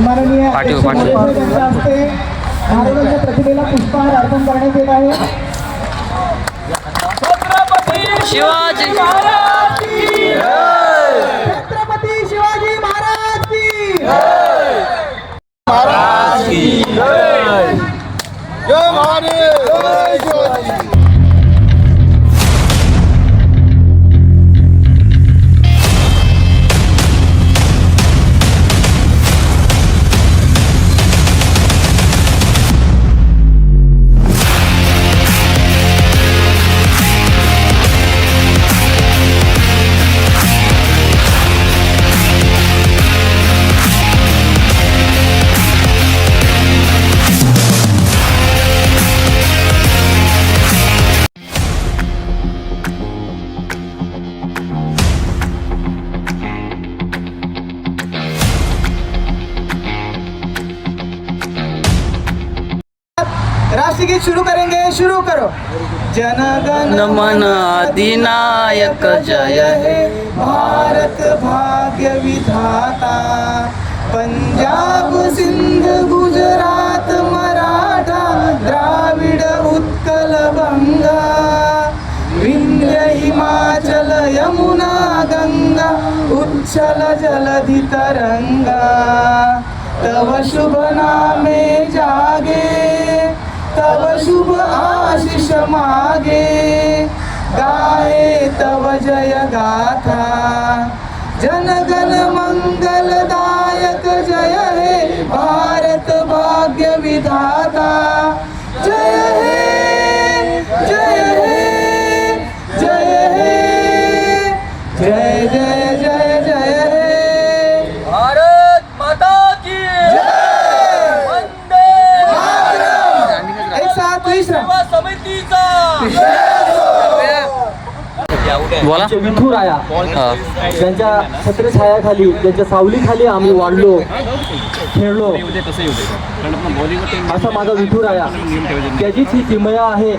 सन्माननीय त्यांच्या हस्ते महाराजांच्या प्रतिमेला पुष्पहार अर्पण करण्यात येत आहे. शिवाजी महाराज की छत्रपती शिवाजी महाराज की महाराज की जय. जय महाराज, जय शिवाजी. राष्ट्रगीत शुरू करेंगे. शुरू करो. जनगण मन अधिनायक जय हे भारत भाग्य विधाता. पंजाब सिंध गुजरात मराठा द्राविड उत्कल बंगा. विंध्य हिमाचल यमुना गंगा उच्छल जलधि तरंगा. तव शुभ नामे जागे तव शुभ आशीष मागे. गाये तव जय गाथा जनगण मंगलदायक जय हे भारत भाग्य विधाता. जय हे जय हे जय हे जय जय जय जय हे भारत माता की वंदे एक साथ विश्राम. सेवा समितीचा बोला. विठुराया हा. त्यांच्या छत्रछायाखाली त्यांच्या सावलीखाली आम्ही वाढलो खेळलो असा माझा विठुराया. त्याचीच ही किमया आहे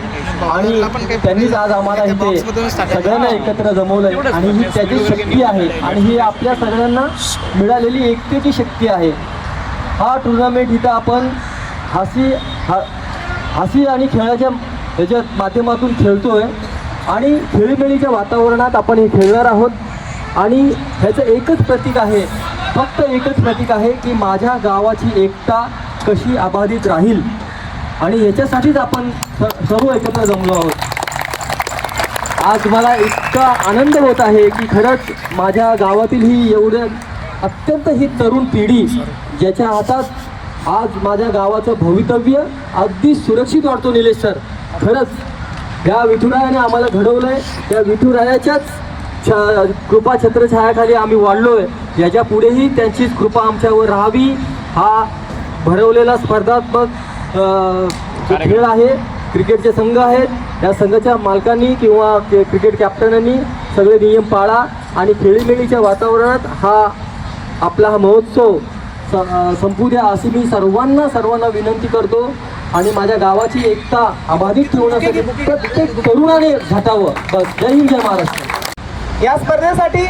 आणि त्यांनीच आज आम्हाला इथे सगळ्यांना एकत्र जमवलंय आणि ही त्याची शक्ती आहे आणि ही आपल्या सगळ्यांना मिळालेली एकतेची शक्ती आहे. हा टुर्नामेंट इथं आपण हसी आणि खेळाच्या याच्या माध्यमातून खेळतोय आणि खेळीमेळीच्या वातावरणात आपण हे खेळणार आहोत. आणि ह्याचं एकच प्रतीक आहे, फक्त एकच प्रतीक आहे की माझ्या गावाची एकता कशी अबाधित राहील आणि याच्यासाठीच आपण सर्व एकत्र जमलो आहोत. आज मला इतका आनंद होत आहे की खरंच माझ्या गावातील ही एवढं अत्यंत ही तरुण पिढी ज्याच्या हातात आज माझ्या गावाचं भवितव्य अगदी सुरक्षित वाटतो. निलेश सर, खरंच या विठुरायाने आम्हाला घडवलंय. त्या विठुरायाच्याच कृपा छत्रछायाखाली आम्ही वाढलोय. याच्या पुढेही त्यांचीच कृपा आमच्यावर राहावी. हा भरवलेला स्पर्धात्मक खेळ आहे. क्रिकेटचे संघ आहेत. या संघाच्या मालकांनी किंवा क्रिकेट कॅप्टनांनी सगळे नियम पाळा आणि खेळीमेळीच्या वातावरणात आपला हा महोत्सव संपू द्या अशी मी सर्वांना विनंती करतो. आणि माझ्या गावाची एकता अबाधित ठेवण्यासाठी प्रत्येक तरुणाने झटावं. बस. जय हिंद, जय महाराष्ट्र. या स्पर्धेसाठी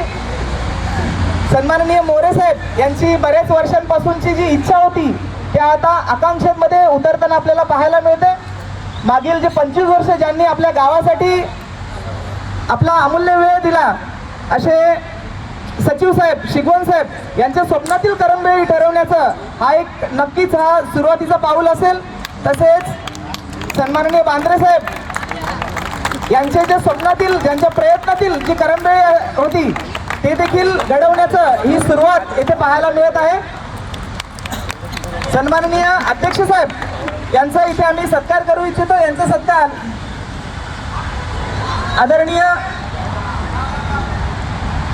सन्माननीय मोरे साहेब यांची बऱ्याच वर्षांपासूनची जी इच्छा होती त्या आता आकांक्षेमध्ये उतरताना आपल्याला पाहायला मिळते. मागील जे 25 वर्ष ज्यांनी आपल्या गावासाठी आपला अमूल्य वेळ दिला असे सचिव साहेब, शिगवण साहेब यांच्या स्वप्नातील करंबेळी ठरवण्याचं हा एक नक्कीच हा सुरुवातीचा पाऊल असेल. तसेच सन्माननीय बांद्रे साहेब यांच्या ज्या स्वप्नातील ज्यांच्या प्रयत्नातील जी करंबेळी होती ते देखील घडवण्याचं ही सुरुवात येथे पाहायला मिळत आहे. सन्माननीय अध्यक्ष साहेब यांचा इथे आम्ही सत्कार करू इच्छितो. यांचा सत्कार आदरणीय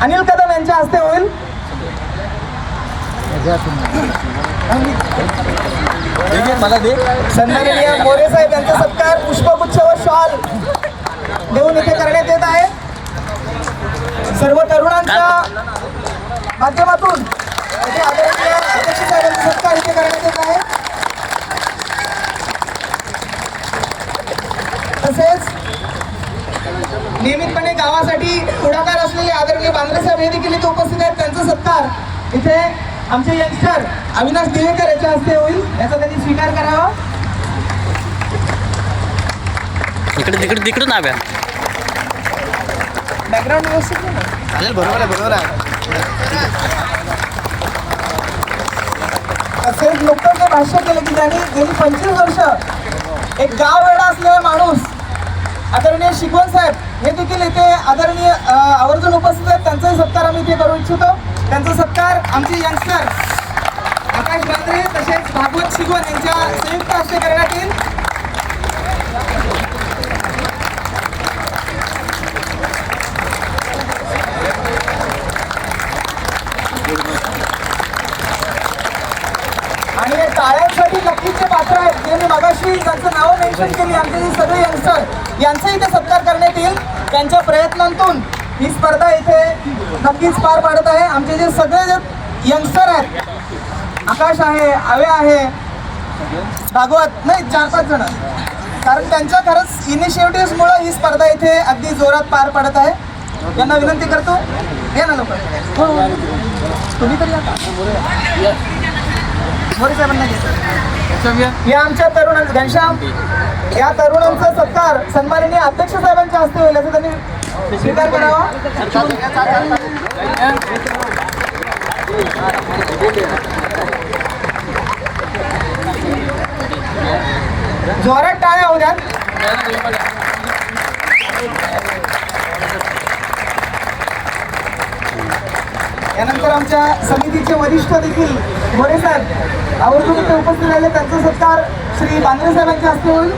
अनिल कदम यांच्या हस्ते होईल. सन्माननीय मोरे साहेब यांचा सत्कार पुष्पगुच्छ व शॉल देऊन इथे करण्यात येत आहे. सर्व तरुणांच्या माध्यमातून आदरणीय अध्यक्ष साहेबांचा सत्कार इथे करण्यात येत आहे. तसेच नियमितपणे गावासाठी पुढाकार असलेले आदरणीय बांद्रे साहेब हे देखील इथे उपस्थित आहेत. त्यांचा सत्कार इथे आमचे यंगस्टर अविनाश दिवेकर याच्या हस्ते होईल, याचा त्यांनी स्वीकार करावा. इकडे तिकडे तिकडे नाव्या बॅकग्राऊंड व्यवस्थित नाही ना? चालेल, बरोबर आहे, बरोबर आहे. असे नुकतंच जे भाष्य केलं की त्यांनी गेली 25 वर्ष एक गाव वेडा असलेला माणूस आदरणीय शिकवण साहेब हे देखील इथे आदरणीय आवर्जून उपस्थित आहेत. त्यांचाही सत्कार आम्ही इथे करू इच्छितो. त्यांचा सत्कार आमचे यंगस्टर आकाश बांद्रे तसेच भागवत शिकवण यांच्या संयुक्त हस्ते करण्यात येईल. आणि हे टाळ्यांसाठी नक्कीचे पात्र आहेत. त्यांनी मगाशी ज्यांचं नावं मेन्शन केली, आमचे जे सगळे यंगस्टर यांचा इथे सत्कार करण्यात येईल. त्यांच्या प्रयत्नांतून ही स्पर्धा इथे नक्कीच पार पाडत आहे. आमचे जे सगळे जे यंगस्टर आहेत, आकाश आहे, आवे आहे, भागवत नाही, 4-5 जण, कारण त्यांच्या खरंच इनिशिएटिव्हमुळे ही स्पर्धा इथे अगदी जोरात पार पडत आहे. यांना विनंती करतो, या ना लोक, तुम्ही तरी या. मोरे साहेबांना घेतो. या आमच्या तरुणांचा घनश्याम, या तरुणांचा सत्कार सन्माननीय अध्यक्ष साहेबांच्या हस्ते होईल, याचा त्यांनी स्वीकार करावा. जोरात टाळ्या होऊ द्या. यानंतर आमच्या समितीचे वरिष्ठ देखील मोरे साहेब आवर्जून इथे उपस्थित राहिले. त्यांचा सत्कार श्री बांद्रे साहेबांच्या हस्ते होईल.